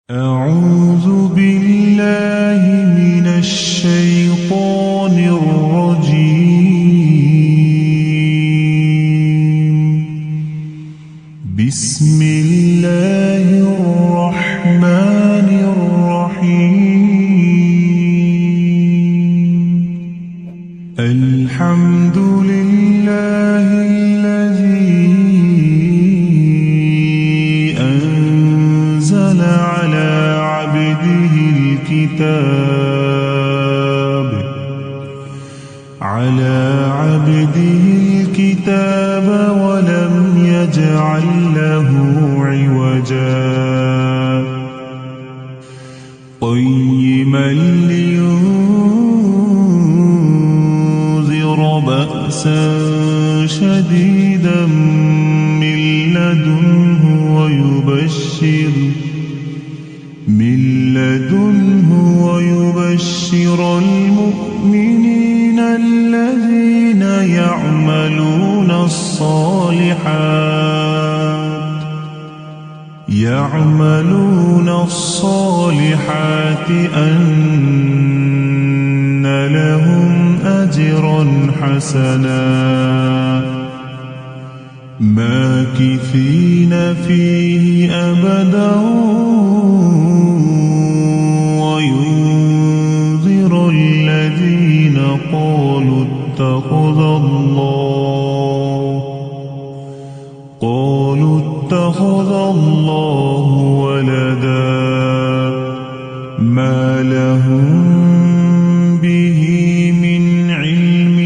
أعوذ بالله من الشيطان الرجيم. بسم الله الرحمن الرحيم. الحمد لله الذي أنزل على عبده الكتاب ولم يجعل له عوجا قيما لينذر بأسا شديدا من لدنه ويبشر المؤمنين الذين يعملون الصالحات أن لهم أجرا حسنا ماكثين فيه أبدا وينذر الذين قالوا اتخذ الله ولدا ما لهم به من علم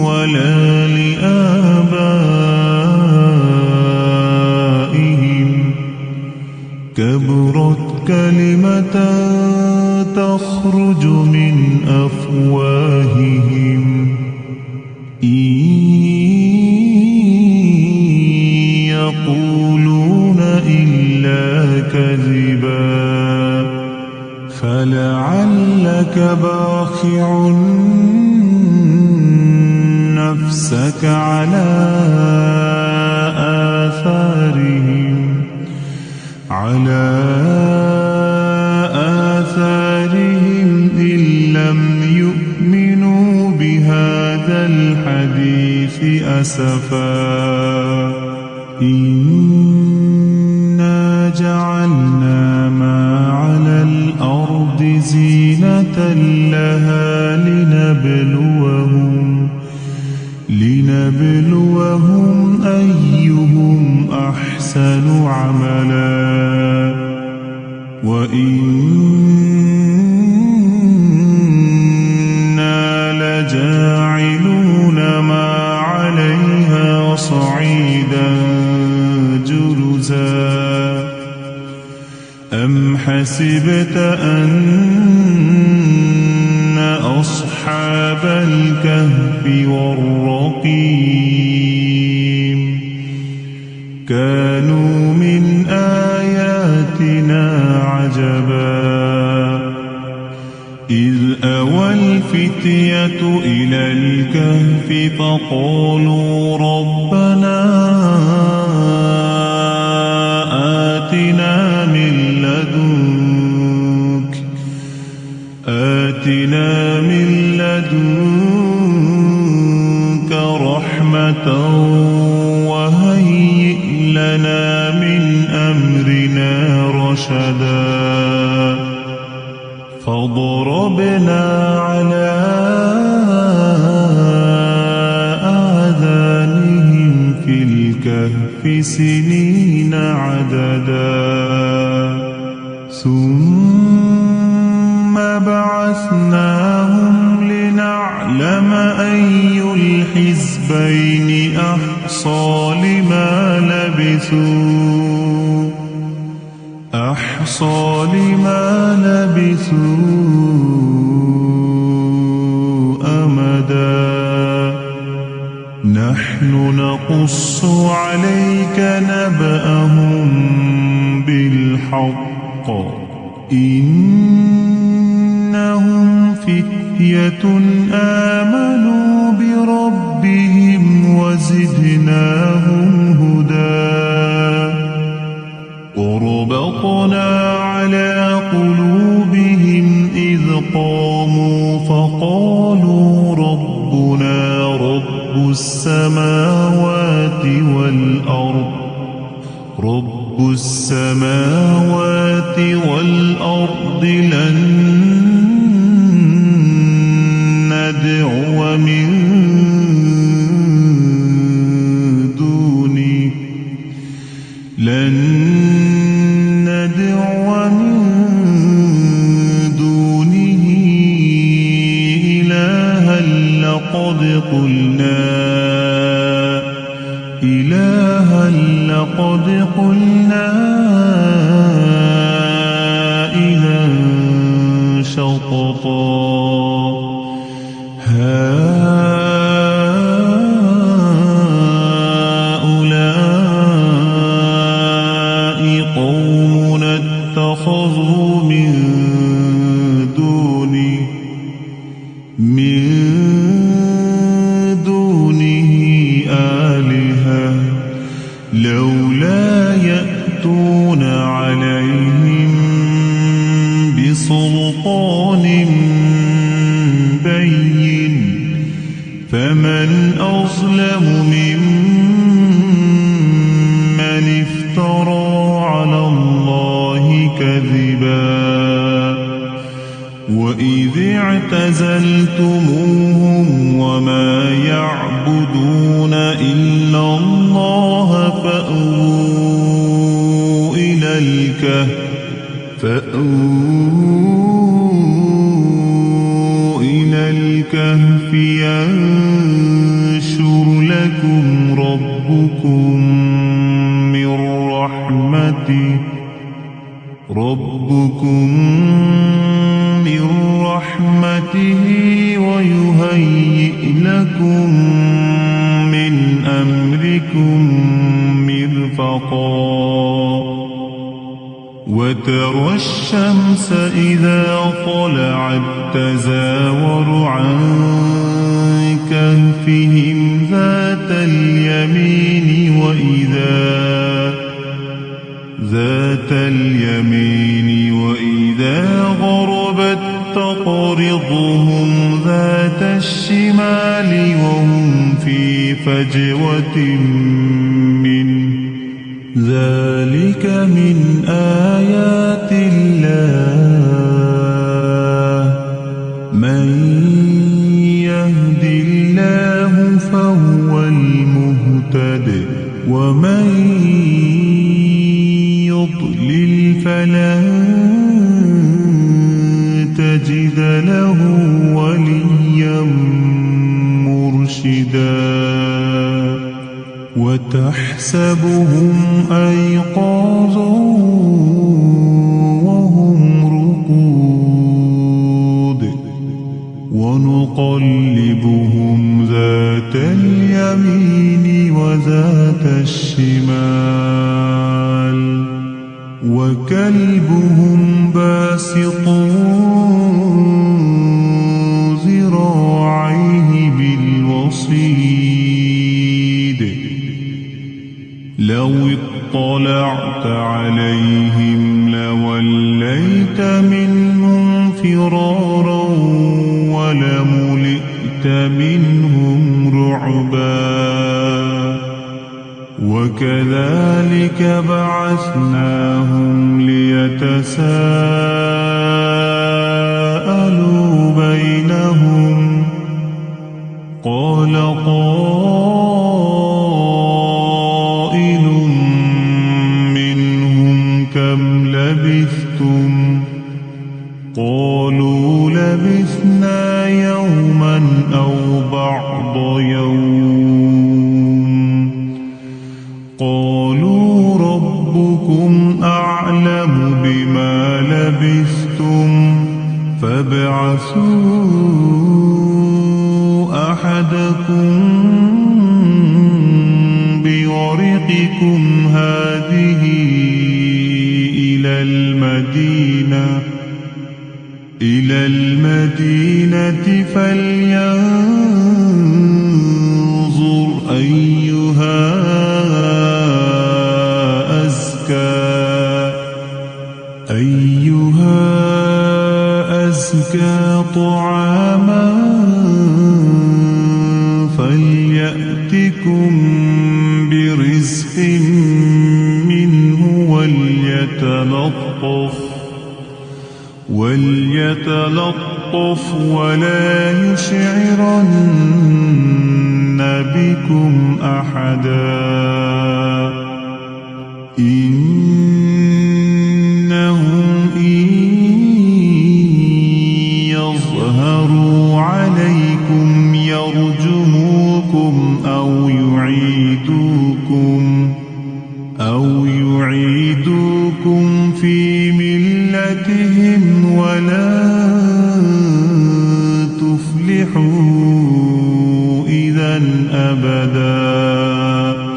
ولا لآبائهم كبرت كلمة تخرج من أفواههم يقولون إلا كذبا فلعلك باخع نفسك على آثارهم إن لم يؤمنوا بهذا الحديث أسفا إنا جعلنا ما على الأرض زينة لها لنبلوهم أيهم أحسن عملا وإنا لجاعلون ما عليها صعيدا جرزا أم حسبت أن أصحاب الكهف والرقيم كانوا من آياتنا عجبا إذ أوى الفتية إلى الكهف فقالوا ربنا آتنا من لدنك رحمة وهيئ لنا من أمرنا رشدا فضربنا على آذانهم في الكهف سنين عددا ثم بعثناهم لنعلم أي الحزبين أحصى لما لبثوا أمدا نحن نقص عليك نبأهم بالحق إنهم فتية آمنوا بربهم وزدناهم هدى وربطنا على قلوبهم إذ قاموا فقالوا ربنا رب السماوات والأرض لن ندعو من دونه إلها لقد قلنا إذا شططا هؤلاء قومنا اتخذوا من دونه آلهة لولا يأتون عليهم بسلطان بين فمن أظلم ممن افترى على الله كذبا وإذ اعتزلتموهم وما يعبدون إلا الله فأووا إلى الكهف ينشر لكم ربكم من رحمته ويهيئ لكم من أمركم مرفقا وترى الشمس إذا طلعت تزاور عن كهفهم ذات اليمين وإذا غربت تقرضهم ذات الشمال وهم في فجوة منه ذلك من آيات الله من يهد الله فهو المهتد ومن يضلل فلن تجد له وليا مرشدا وتحسبهم أيقاظا وهم رقود ونقلبهم ذات اليمين وذات الشمال وكلبهم باسط ذراعيه بالوصيد لو اطلعت عليهم لوليت منهم فرارا ولملئت منهم رعبا وكذلك بعثناهم ليتساءلوا بينهم قال قائل منهم كم لبثتم قالوا لبثنا يوما أو بعض يوم قالوا ربكم أعلم بما لبثتم فابعثوا أحدكم بورقكم هذه إلى المدينة فلينظر أيها أزكى أيها أزكى طعاما فليأتكم برزق منه وليتلطف ولا يشعرن بكم أحدا إنهم إن يظهروا عليكم يرجموكم أو يعيدوكم في ملتهم ولن تفلحوا إذا أبدا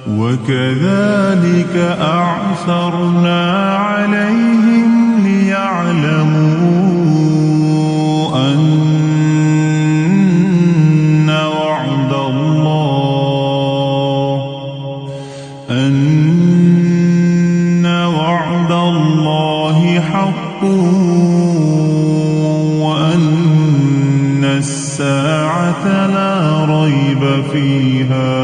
وكذلك أعثرنا عليهم ليعلموا أن وعد الله حق وأن الساعة لا ريب فيها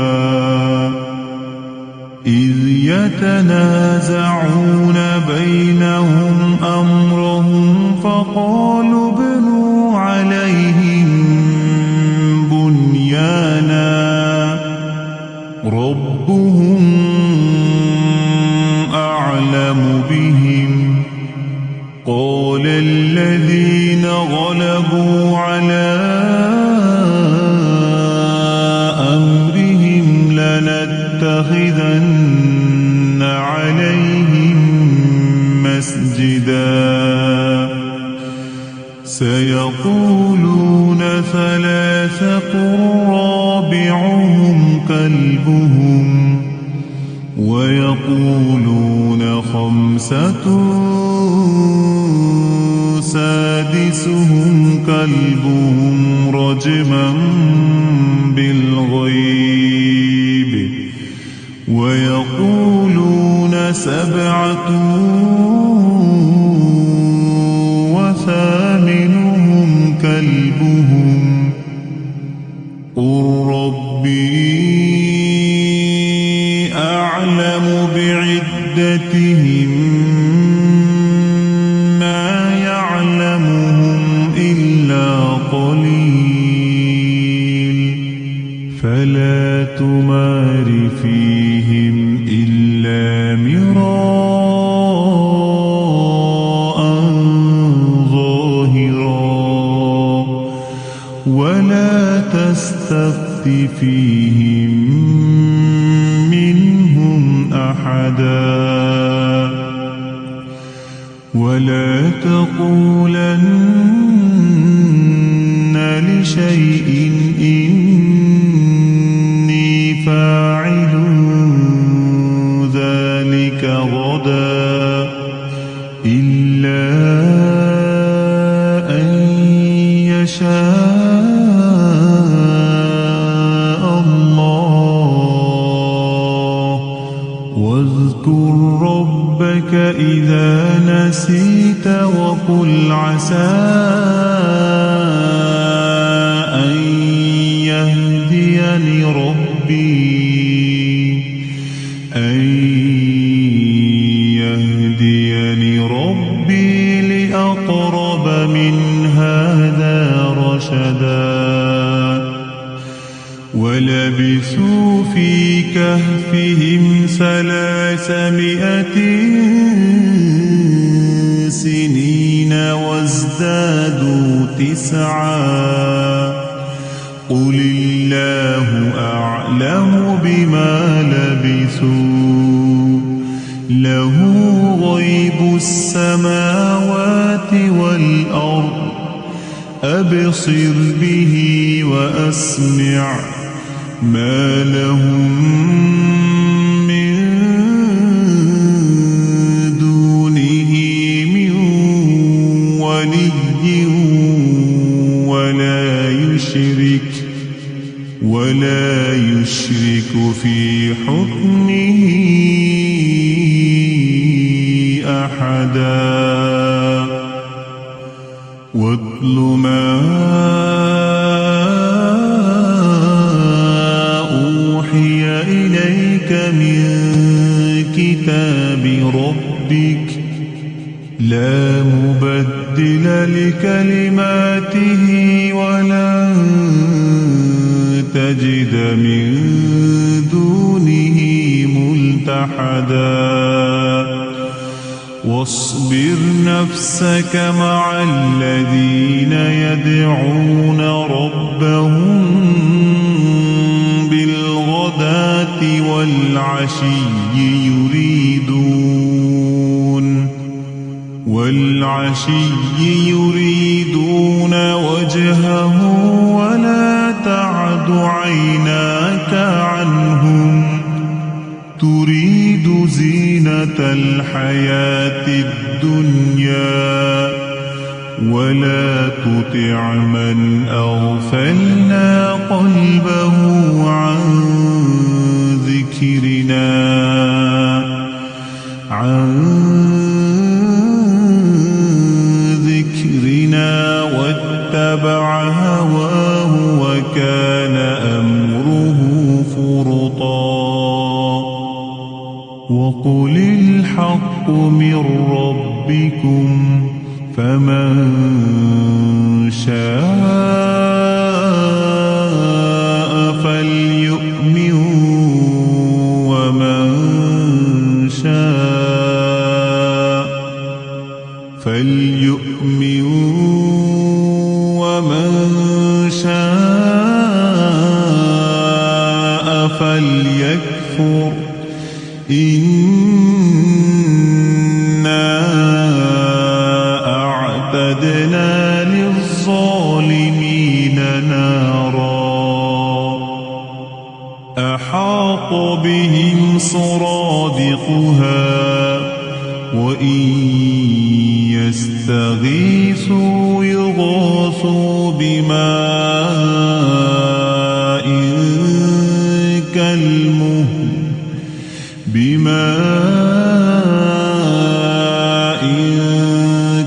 إذ يتنازعون بينهم أمرهم فقالوا ابنوا عليهم بنيانا ربهم أعلم بهم قال الذين غلبوا على أمرهم لنتخذن عليهم مسجدا سيقولون ثلاثة رابعهم كلبهم ويقولون خمسة سادسهم كلبهم رجما بالغيب ويقولون سبعة وثامنهم كلبهم قل ربي أعلم بعدتهم ما يعلمهم إلا قليل فلا تمار فيهم إلا مراء ظاهرا ولا تستفت فيهم منهم أحدا ولا تقولن لشيء إني فاعل ذلك غدا إلا أن يشاء الله واذكر ربك إذا نسيت وقل عسى أن يهديني ربي لأقرب من هذا رشدا ولبثوا في كهفهم 300 سنين وازدادوا 9 قل الله أعلم بما لبثوا له غيب السماوات والأرض أبصر به وأسمع ما لهم من دونه من ولي ولا يشرك في حكمه أحدا واتل ما أوحي إليك من كتاب ربك لا مبدل لكلماته ولن تجد من دونه ملتحدا واصبر نفسك مع الذين يدعون ربهم بالغداة والعشي يريدون وجهه ولا تعد عيناك عنهم تريد زينة الحياة الدنيا ولا تطع من أغفلنا قلبه عن ذكرنا واتبع هواه وكان أمره فرطا وقل الحق من ربكم فمن شاء فليؤمن ومن شاء فليكفر إنا أعتدنا للظالمين نارا أحاط بهم سرادقها وإن يستغيثوا يغاثوا بماء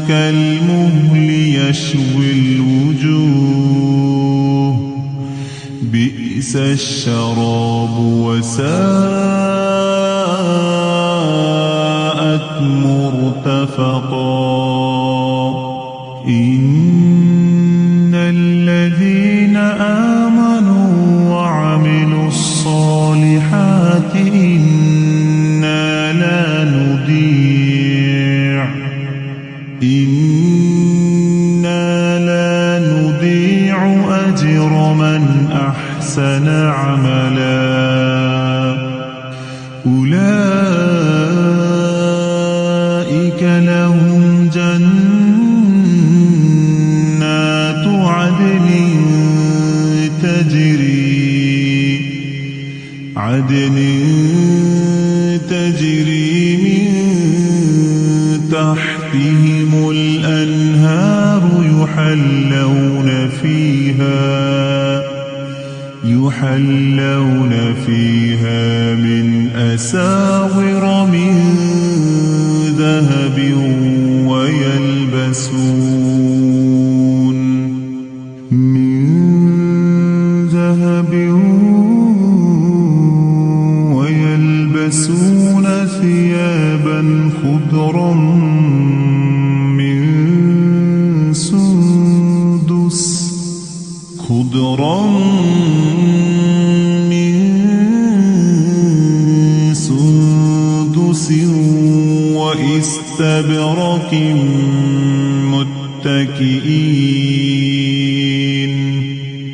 كالمهل يشوي الوجوه بئس الشراب وساءت مرتفقا إن الذين آمنوا وعملوا الصالحات إنا لا نضيع أجر من أحسن عملا أولئك لهم جنات عدن تجري من تحتهم الأنهار يحلون فيها من أساور من ذهب ويلبسون ثيابا خضرا من سندس واستبرق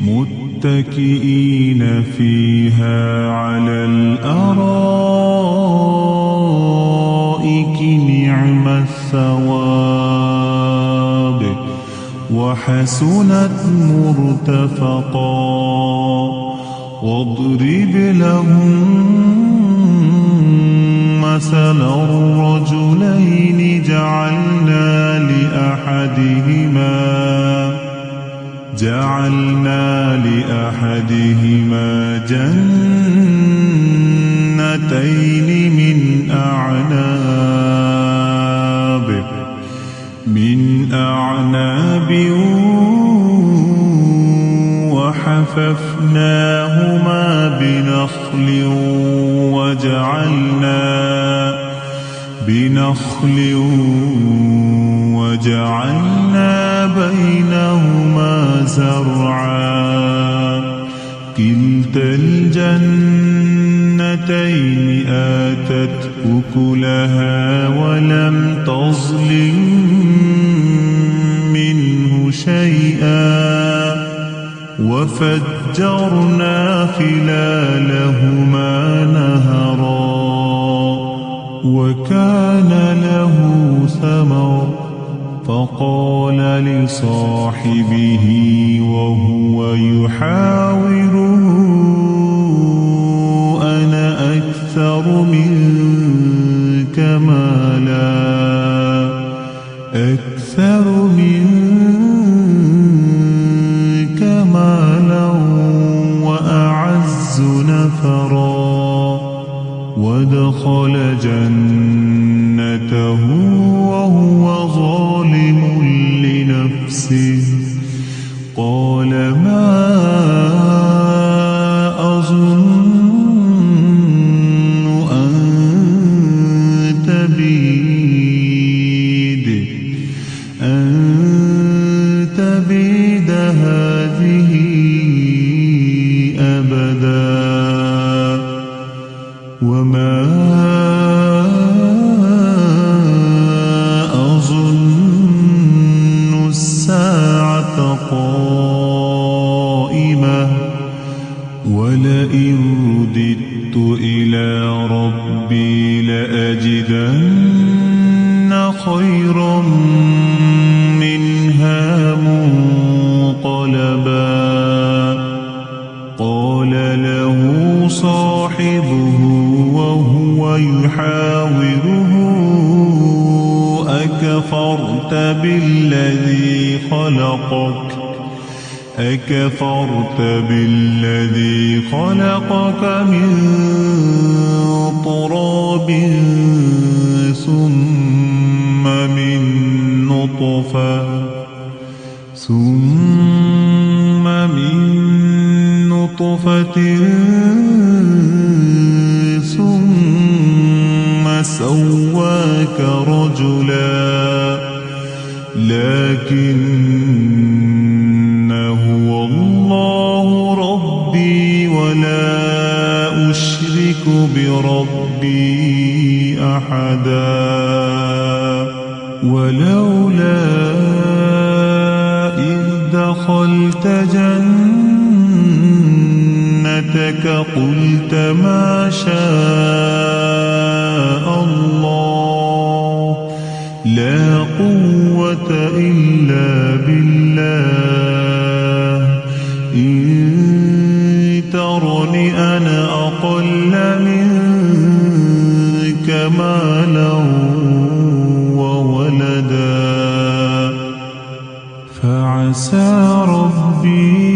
متكئين فيها على الأرائك نعم الثواب وحسنت مرتفقا واضرب لهم مثلا الرجلين جعلنا لأحدهما جنتين من أعناب بنخل وجعلنا بينهما زرعا كلتا الجنتين آتت أكلها ولم تظلم منه شيئا وفجرنا خلالهما نهرا وكان له ثمر فقال لصاحبه وهو يحاوره أنا أكثر منك مالا وأعز نفرا ودخل جنته وهو ظالم لنفسه قال ما أظن أن تبيد هذه أبدا وما أظن الساعة قائمة ولئن رددت إلى ربي لأجدن خيرا منها منقلبا قال له صاحبه وهو يحاوره أكفرت بالذي خلقك من تراب ثم من نطفة ثم سواك رجلا لكن هو الله ربي ولا أشرك بربي أحدا ولولا إذ دخلت جنتك قلت ما شاء الله لا قوة إلا بالله إن ترني أنا أقل منك مالا وولدا فعسى ربي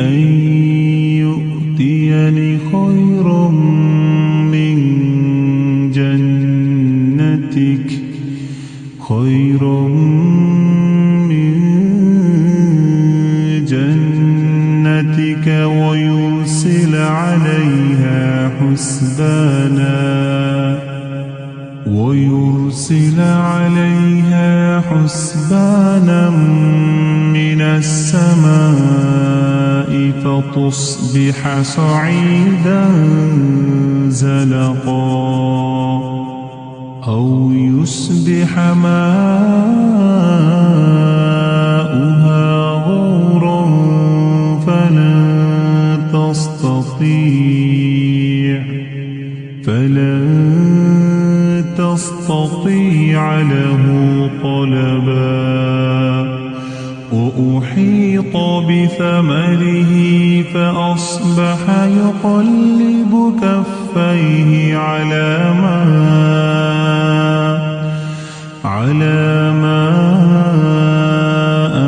أن يؤتيني خيرا من جنتك ويرسل عليها حسبانا من السماء فتصبح صعيدا زلقا أو يصبح ماؤها غورا فلن تستطيع له طلبا وأحيط بثمره فأصبح يقلب كفيه على ما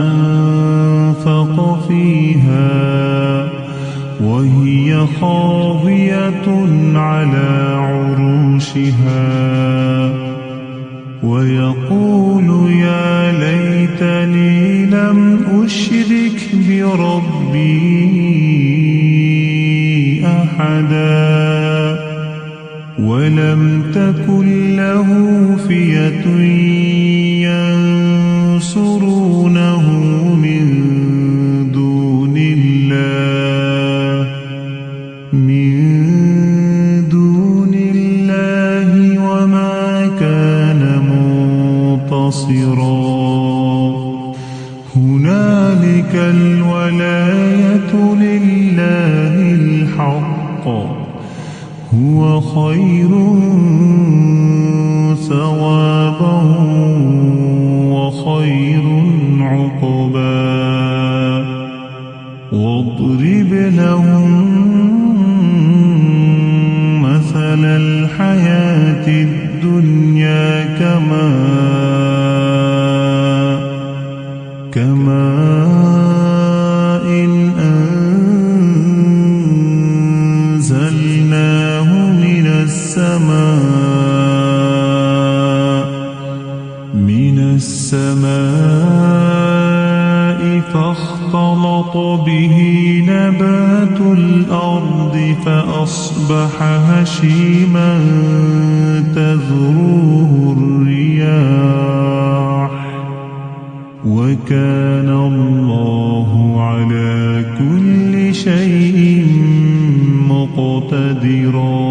أنفق فيها وهي خاوية على عروشها ويقول يا ليتني لم أشرك بربي أحدا ولم تكن له فئة ينصرونه من دون الله وما كان منتصرا هنالك الولاية لله الحق هو خير ثوابا وخير عقبا واضرب لهم مثل الحياة الدنيا كماء إن أنزلناه من السماء فاختلط به نبات الأرض فأصبح هشيما تذروه الرياح وكان الله على كل شيء مقتدرا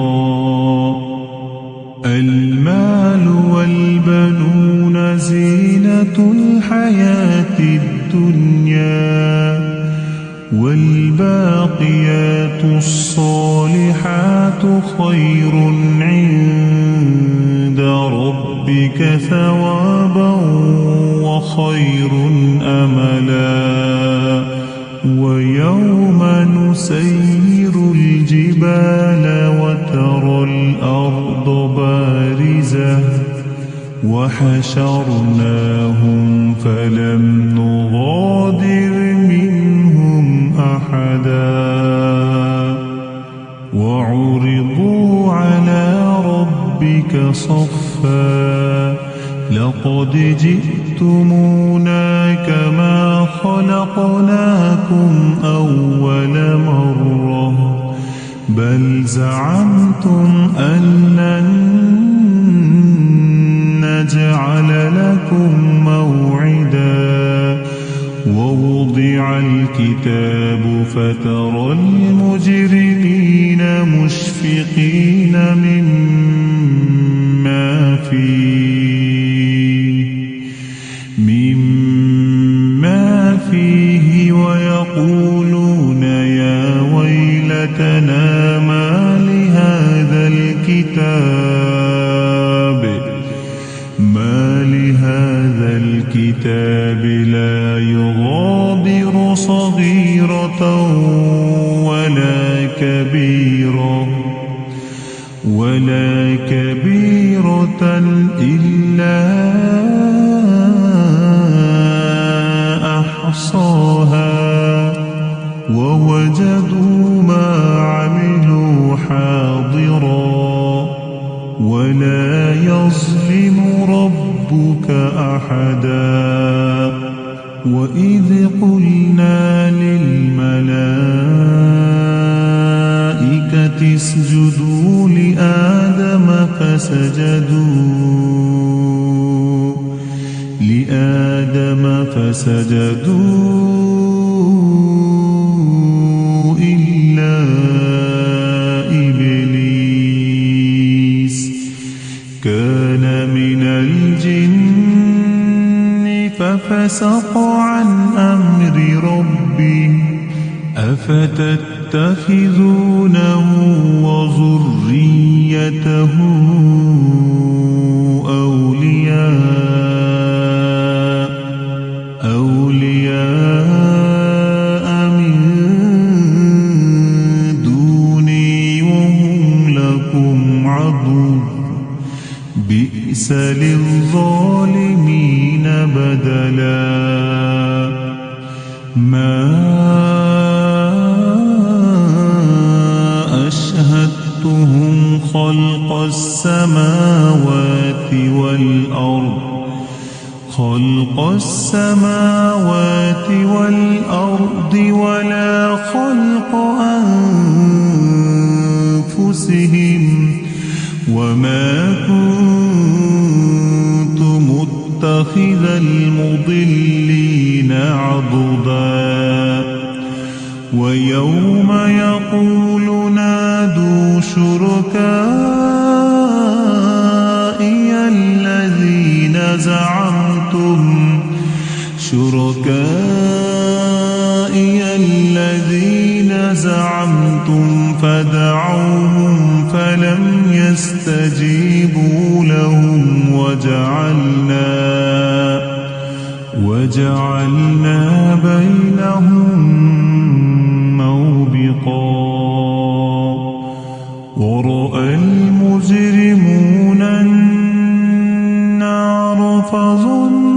المال والبنون زينة الحياة الدنيا والباقيات الصالحات خير عند ربك ثوابا وخير أملا ويوم نسير الجبال وترى الأرض بارزة وحشرناهم فلم نغادر منهم أحدا وعرضوا على ربك صفا لقد جئتمونا كما خلقناكم أول مرة بل زعمتم أن لن نجعل لكم موعدا ووضع الكتاب فترى المجرمين مشفقين مما فيه ويقولون يا ويلتنا ما لهذا الكتاب لا يغادر صغيرة ولا كبيرة إلا أحصاها ووجدوا ما عملوا حاضرا ولا يظلم ربك أحدا وإذ قلنا للملائكة اسجدوا لآدم فسجدوا إلا إبليس كان من الجن ففسق عن أمر ربه أفتتخذونه وذريته أولياء من دوني وهم لكم عدو بئس للظالمين بدلا ما أشهدتهم خلق السماوات والأرض ولا خلق أنفسهم وما كنت متخذ المضلين عضدا ويوم يقول نادوا شركائي الذين زعمتم فدعوهم فلم يستجيبوا لهم وجعلنا بينهم موبقا ورأى المجرمون النار فظنوا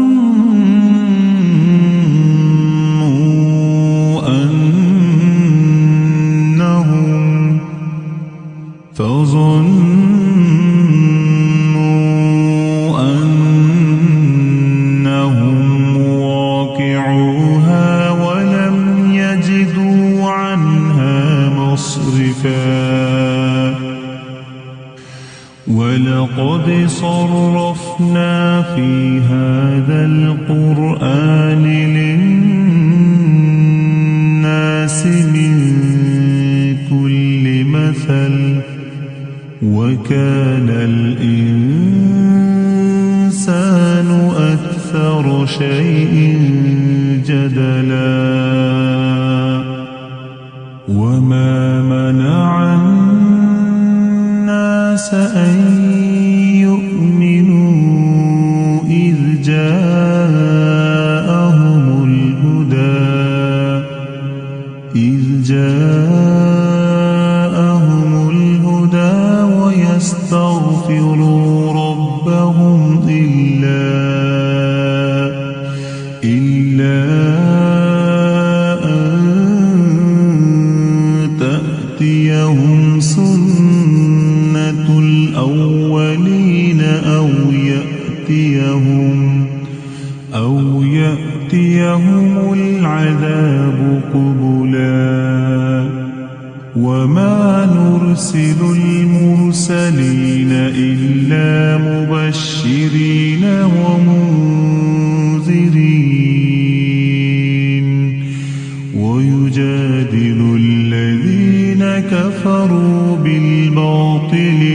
أنهم مواقعوها ولم يجدوا عنها مصرفا ولقد صرفنا في هذا القرآن للناس من كل مثل وكان الإنسان أكثر شيء جدلا وما منع الناس أن يؤمنوا إذ جاءهم الهدى ويستغفروا ربهم إلا أن تأتيهم سنة الأولين أو يأتيهم العذاب قبلا وما نرسل المرسلين إلا مبشرين ومنذرين ويجادل الذين كفروا بالباطل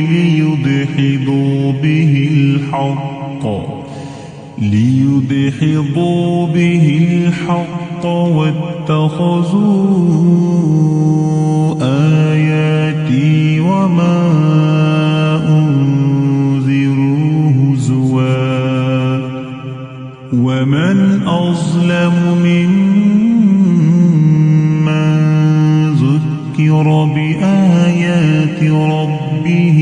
ليدحضوا به الحق واتخذوا آياتي وما أنذروا هزوا ومن أظلم ممن ذكر بآيات ربه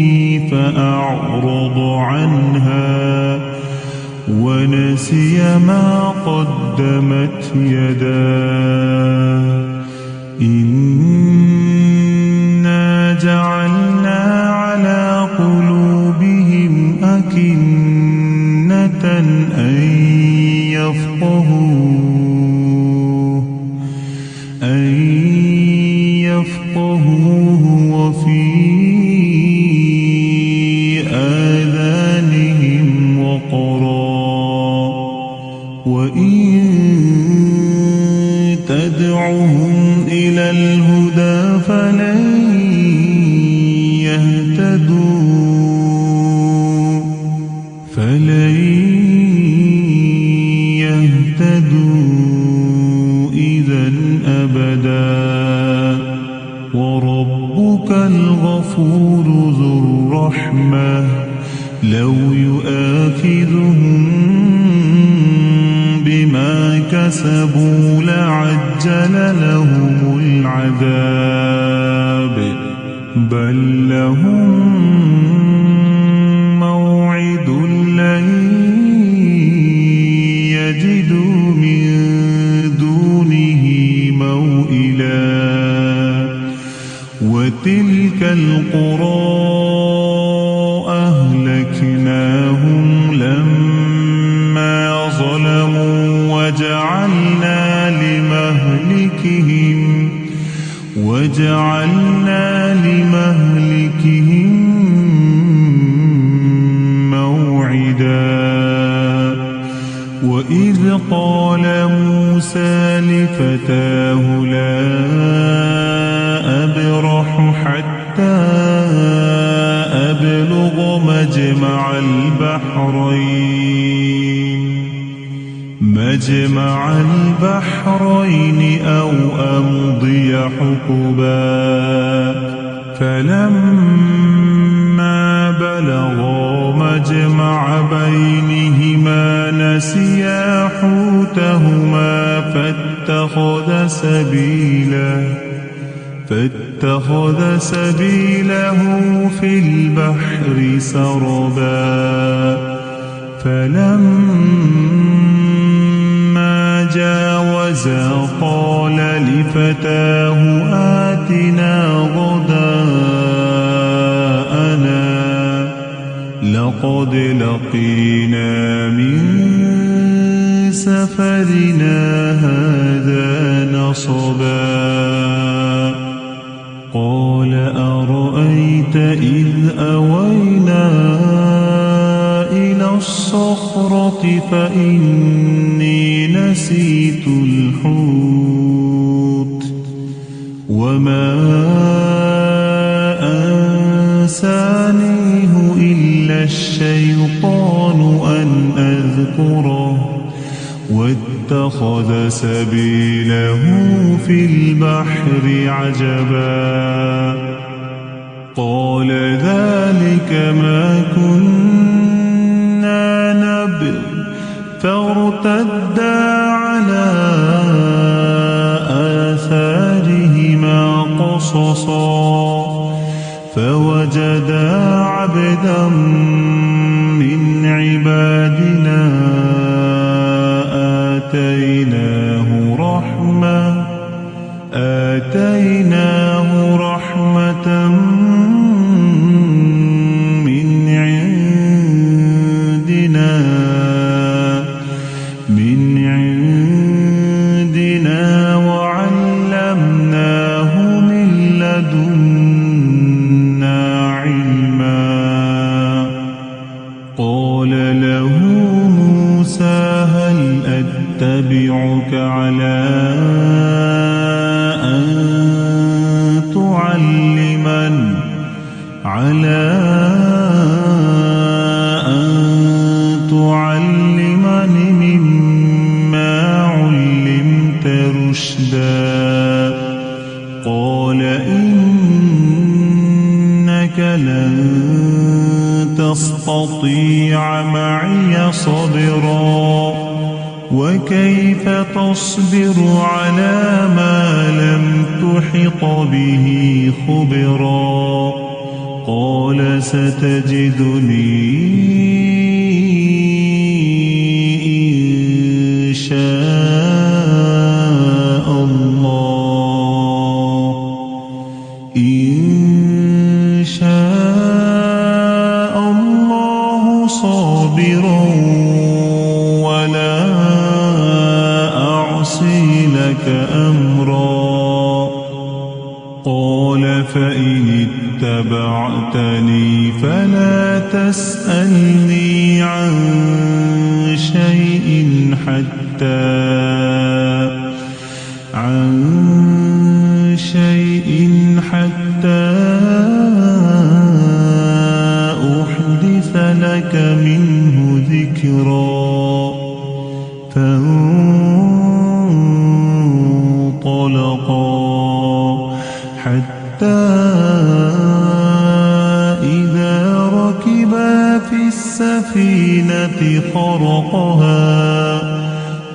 فأعرض عنها ونسي ما قدمت يداه إنا جعلنا على قلوبهم أكنة أن يفقهوه وفي آذانهم وقرا وإن تدعهم إلى الهدى فلن يهتدوا إذا أبدا وربك الغفور ذو الرحمة لو يؤاخذهم بما كسبوا لعجل لهم العذاب بل لهم موعد لن يجدوا من دونه موئلا وتلك القرى أهلكناهم لما ظلموا وجعلنا لمهلكهم لفتاه لا أبرح حتى أبلغ مجمع البحرين أو أمضي حقبا فلما بلغا مجمع بينهما نسيا حوتهما فاتخذ سبيله في البحر سربا فلما جاوزا قال لفتاه آتنا غداءنا لقد لقينا من سفرنا هذا نصبا قال أرأيت إذ أوينا إلى الصخرة فإني نسيت الحوت وما أنسانيه إلا الشيطان أن أذكره واتخذ سبيله في البحر عجبا قال ذلك ما كنا نبغ فارتدا على آثارهما قصصا فوجدا عبدا من عبادنا آتيناه رحمة من عندنا وعلمناه من لدنا علما قال له موسى هل أتبعك على أن تعلمني مما علمت رشدا قال إنك لن تستطيع معي صبرا وكيف تصبر على ما لم تحط به خبرا قال ستجدني إن شاء الله صابرا ولا أعصي لك أمرا قال فإن اتبعتني فلا تسألني عن شيء حتى أحدث لك منه ذكرا فانطلقا حتى إذا ركبا في السفينة خرقها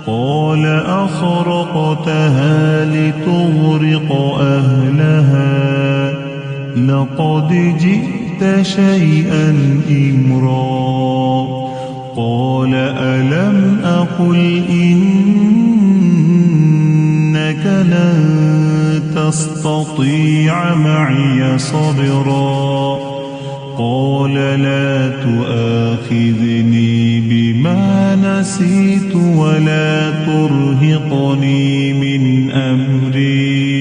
قال أخرقتها لتغرق أهلها لقد جئت شيئا إمرا قال ألم أقل إنك لن تستطيع معي صبرا قال لا تؤاخذني بما نسيت ولا ترهقني من أمري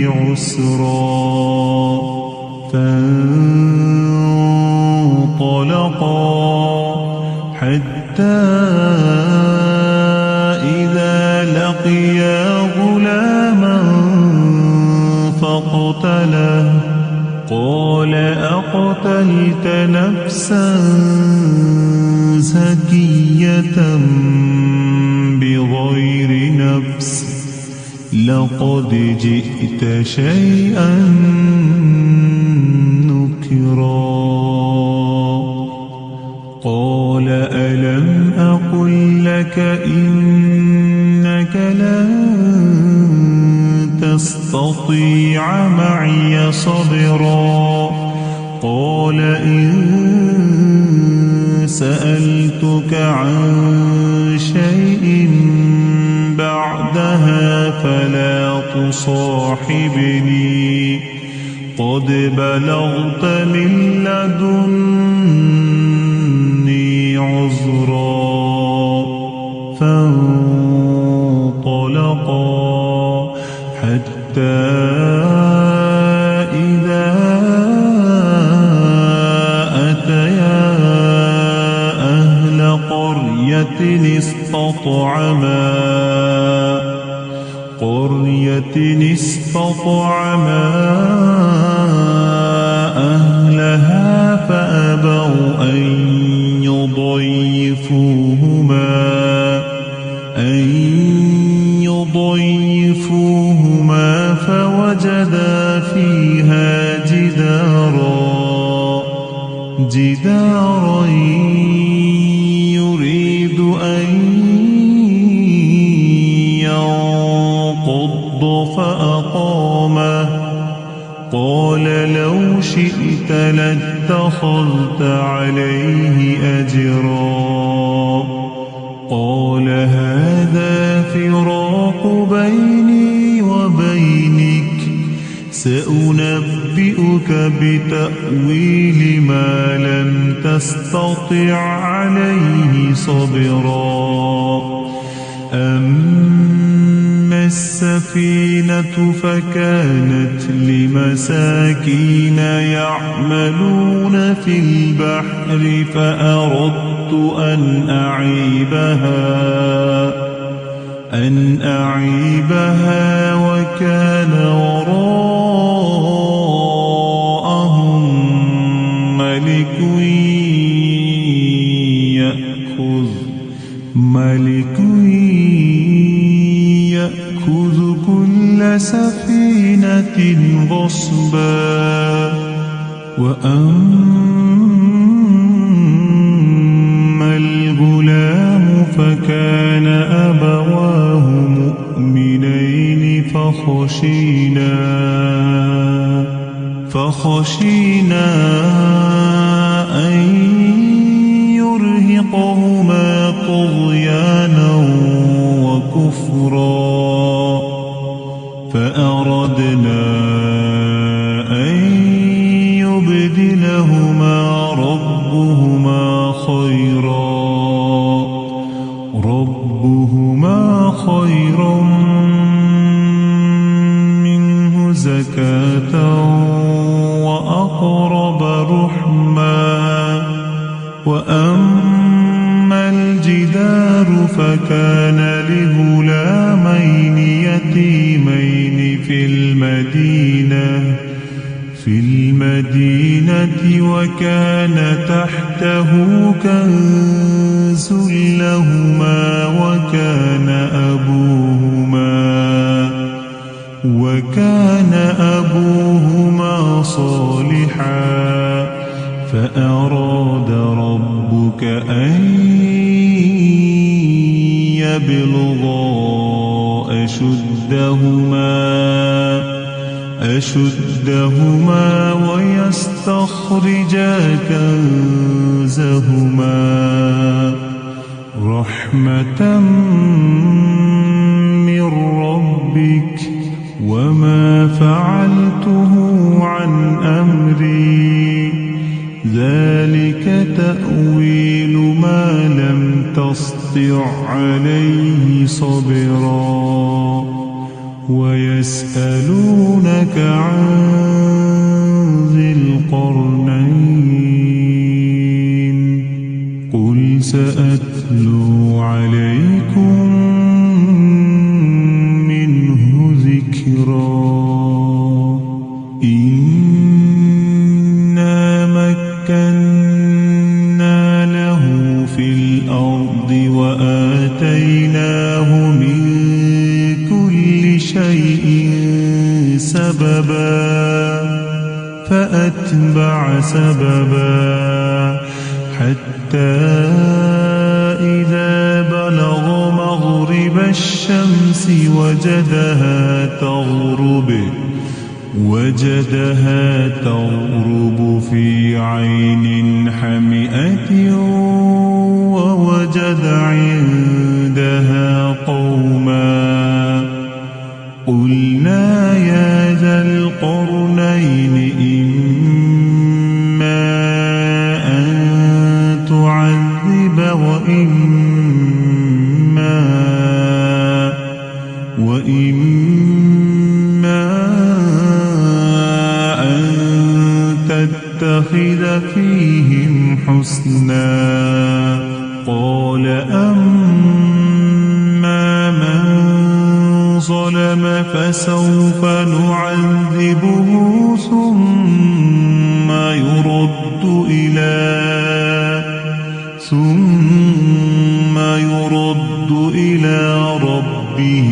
عسرا فانطلقا حتى حتى إذا لقيا غلاما فاقتله قال أقتلت نفسا زكية بغير نفس لقد جئت شيئا نكرا قال ألم أقل لك إنك لن تستطيع معي صبرا قال إن سألتك عن شيء بعدها فلا تصاحبني قد بلغت من لدني عذرا فانطلقا حتى إذا أتيا أهل قرية استطعما أهلها فأبوا أن يضيفوهما فوجدا فيها جدارا يريد أن ينقض فأقامه قال لو شئت لاتخذت عليه أجرا قال هذا فراق بيني وبينك سأنبئك بتأويل ما لم تستطع عليه صبرا أما السفينة فكانت لمساكين يعملون في البحر فأردت أن أعيبها وكان وراءهم ملك يأخذ كل سفينة غصبا وأما الغلام فكان أبواه مؤمنين فخشينا أن يرهقهما طغيانا وكفرا فأردنا أن يبدلهما ربهما خيرا منه زكاة وأقرب رحما وأما الجدار فكان لغلامين يتيمين في المدينة وكان تحته كنز لهما وكان أبوهما صالحا فأراد ربك أن يبلغا أشدهما ويستخرجا كنزهما رحمة من ربك وما فعلته عن أمري ذلك تأويل ما لم تسطع عليه صبرا ويسألونك عن ذي القرنين قل سأتلو عليكم منه ذكرا إنا مكنا له في الأرض وآتيناه من كل شيء سببا فأتبع سببا حتى إذا بلغ مغرب الشمس وجدها تغرب في عين حمئة ووجد عندها قوما قلنا يا ذا القرنين إما أن تعذب وإما أن تتخذ فيهم حسنا قال أما من ظلم فسوف نعذبه ثم يرد إلى ربه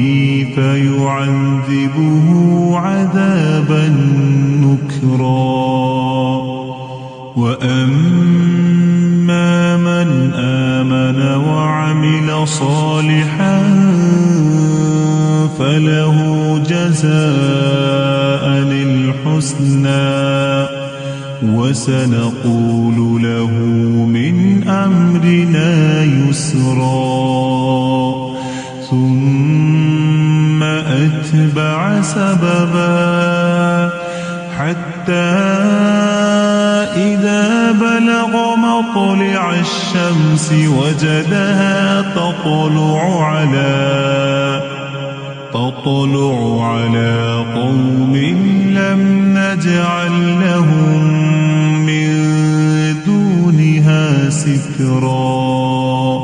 فيعذبه عذابا نكرا وأما من آمن وعمل صالحا فله جزاء الحسنى وسنقول له من أمرنا يسرا ثم أتبع سببا حتى إذا بلغ مطلع الشمس وجدها تطلع على قوم لم نجعل لهم من دونها سترا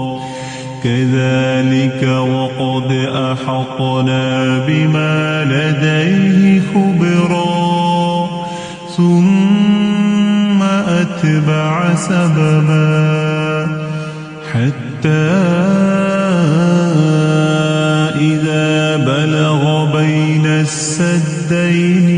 كذلك وقد أحطنا بما لديه خبرا ثم أتبع سببا حتى إذا بلغ بين السدين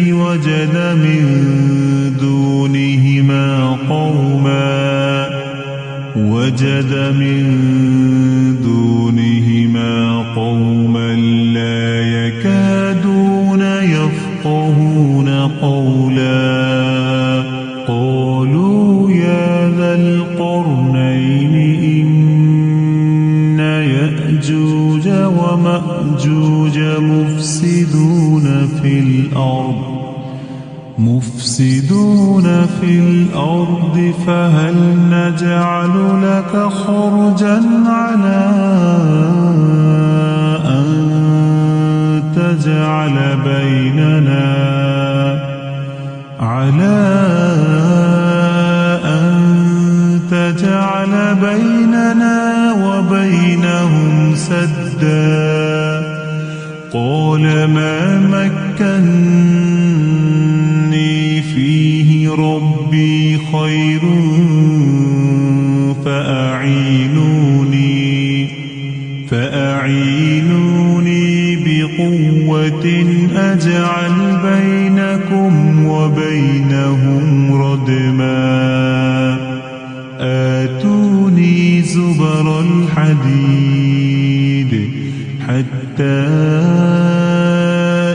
وجد من دونهما قوما لا يكادون يفقهون قولا قالوا يا ذا القرنين إن يأجوج ومأجوج مفسدون في الأرض فهل نجعل لك خرجا على أن تجعل بيننا وبينهم سدا قال ما مكنني فيه ربي خير فأعينوني بقوة أجعل بينكم وبينهم ردما آتوني زبر الحديد حتى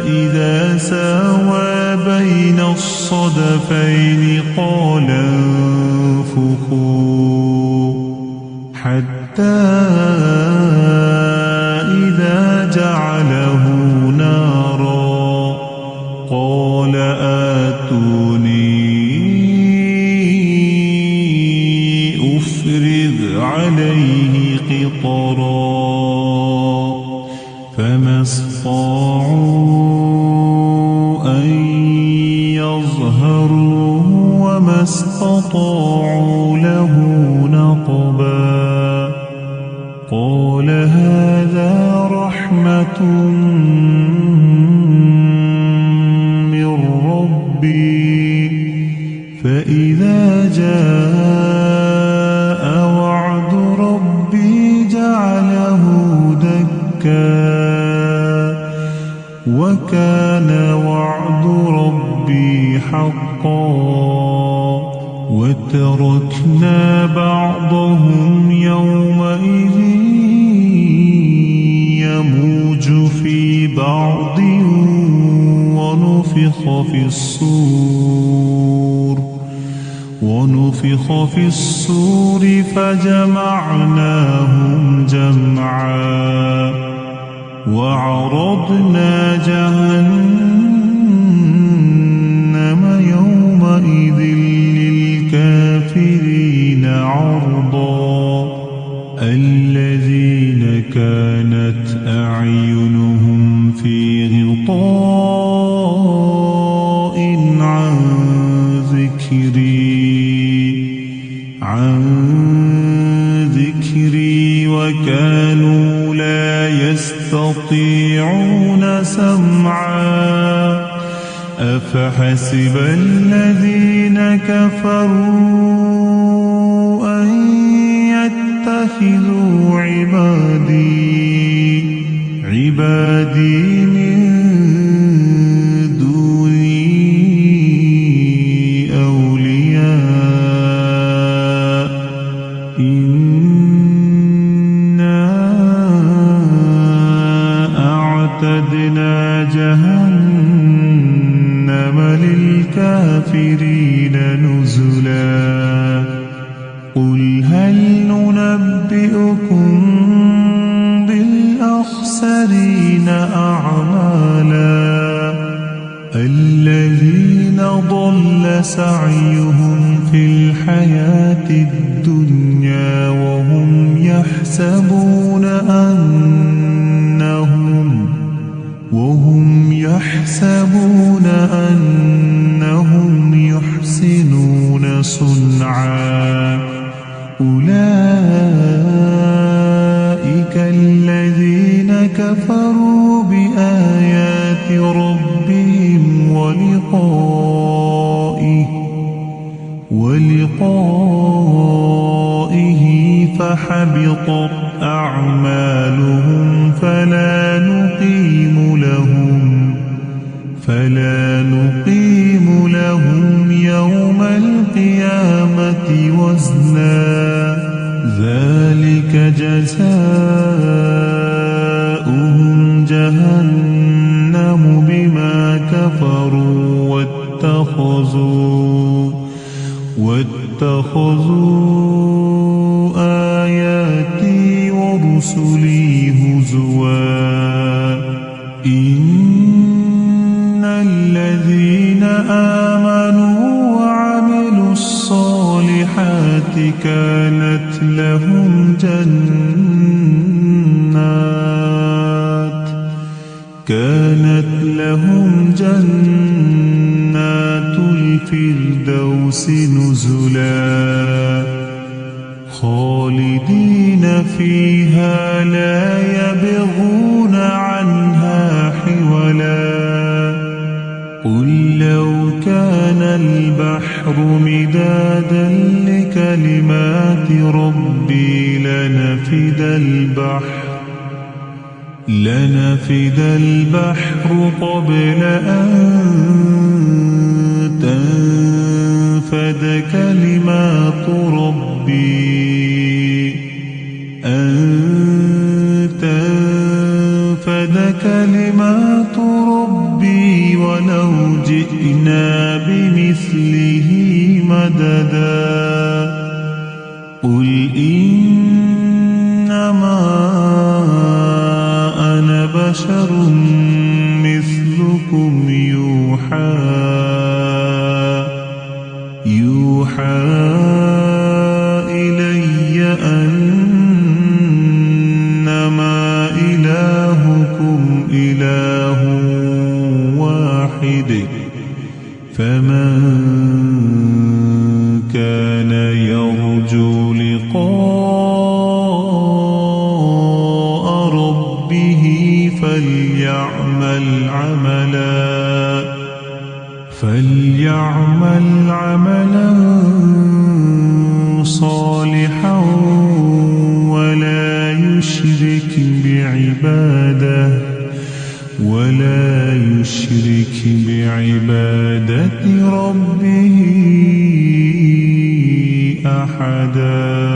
إذا ساوى بين الصدفين قال انفخوا حتى إذا جعله نارا قال آتوني أفرغ عليه قطرا فما استطاعوا أن يظهروه وما استطاعوا له نقبا قال هذا رحمة من ربي فإذا جاء وعد ربي جعله دكا وكان وعد ربي حقا وتركنا بعضهم يومئذ يموج في بعض ونفخ في الصور فجمعناهم جمعا وعرضنا جهنم يومئذ للكافرين عرضا الذين كانت أعينهم في غطاء عن ذكري وكانوا لا يستطيعون سمعا أفحسب الذين كفروا أن يتخذوا عبادي من دوني أولياء إنا أعتدنا جهنم للكافرين نزلا قل هل ننبئكم بالأخسرين أعمالا الذين ضل سعيهم في الحياة الدنيا وهم يحسبون أنهم يحسنون صنعا أولئك الذين كفروا بآيات ربهم ولقائه فحبطت أعمالهم فلا نقيم لهم يوم القيامة وزنا ذلك جزاؤهم جهنم بما كفروا واتخذوا آياتي ورسلي هزوا إن الذين آمنوا وعملوا الصالحات كانت لهم جنات الفردوس نزلا خالدين فيها لا يبغون عنها حولا قل لو كان البحر مدادا لكلمات ربي لنفد البحر قبل أن تنفد كلمات ربي ولو جئنا بمثله مددا قل إنما أنا بشر مثلكم يوحى إلي أنما إلهكم إله واحد فمن كان يرجو لقاء فليعمل عملا صالحا ولا يشرك بعبادة ربه أحدا.